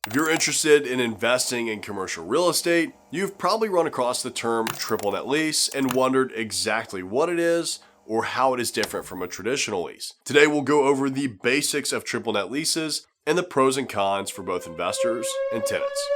If you're interested in investing in commercial real estate, you've probably run across the term triple net lease and wondered exactly what it is or how it is different from a traditional lease. Today we'll go over the basics of triple net leases and the pros and cons for both investors and tenants.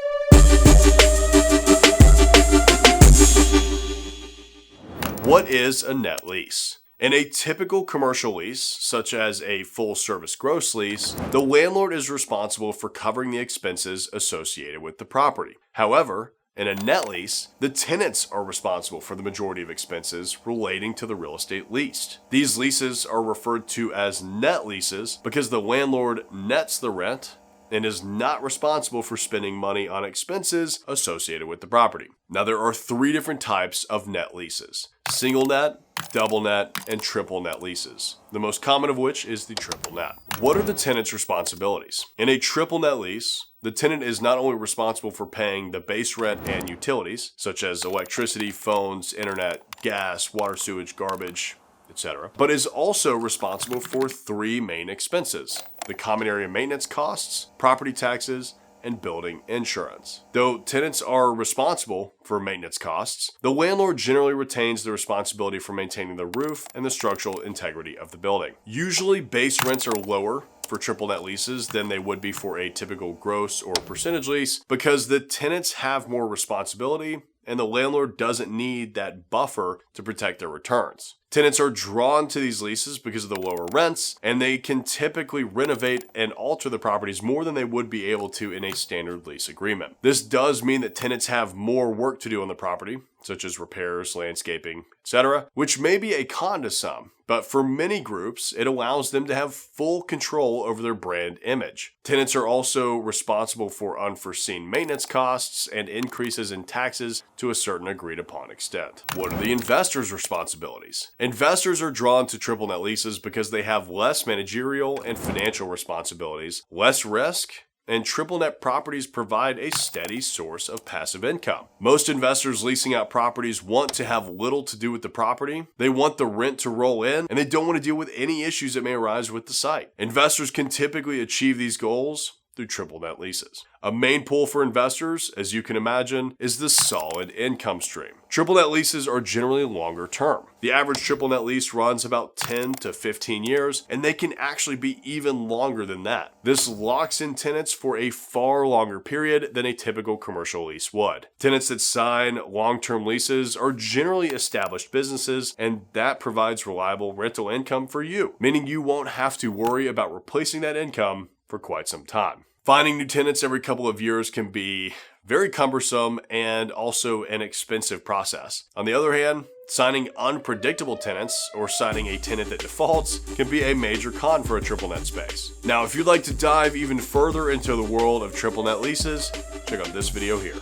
What is a net lease? In a typical commercial lease, such as a full-service gross lease, the landlord is responsible for covering the expenses associated with the property. However, in a net lease, the tenants are responsible for the majority of expenses relating to the real estate leased. These leases are referred to as net leases because the landlord nets the rent and is not responsible for spending money on expenses associated with the property. Now, there are three different types of net leases: single net, double net, and triple net leases, the most common of which is the triple net. What are the tenant's responsibilities? In a triple net lease, the tenant is not only responsible for paying the base rent and utilities, such as electricity, phones, internet, gas, water, sewage, garbage, etc., but is also responsible for three main expenses: the common area maintenance costs, property taxes, and building insurance. Though tenants are responsible for maintenance costs, the landlord generally retains the responsibility for maintaining the roof and the structural integrity of the building. Usually, base rents are lower for triple net leases than they would be for a typical gross or percentage lease because the tenants have more responsibility and the landlord doesn't need that buffer to protect their returns. Tenants are drawn to these leases because of the lower rents, and they can typically renovate and alter the properties more than they would be able to in a standard lease agreement. This does mean that tenants have more work to do on the property, such as repairs, landscaping, etc., which may be a con to some, but for many groups, it allows them to have full control over their brand image. Tenants are also responsible for unforeseen maintenance costs and increases in taxes to a certain agreed upon extent. What are the investors' responsibilities? Investors are drawn to triple net leases because they have less managerial and financial responsibilities, less risk, and triple net properties provide a steady source of passive income. Most investors leasing out properties want to have little to do with the property. They want the rent to roll in, and they don't want to deal with any issues that may arise with the site. Investors can typically achieve these goals through triple net leases. A main pull for investors, as you can imagine, is the solid income stream. Triple net leases are generally longer term. The average triple net lease runs about 10 to 15 years, and they can actually be even longer than that. This locks in tenants for a far longer period than a typical commercial lease would. Tenants that sign long-term leases are generally established businesses, and that provides reliable rental income for you, meaning you won't have to worry about replacing that income for quite some time. Finding new tenants every couple of years can be very cumbersome and also an expensive process. On the other hand, signing unpredictable tenants or signing a tenant that defaults can be a major con for a triple net space. Now, if you'd like to dive even further into the world of triple net leases, check out this video here.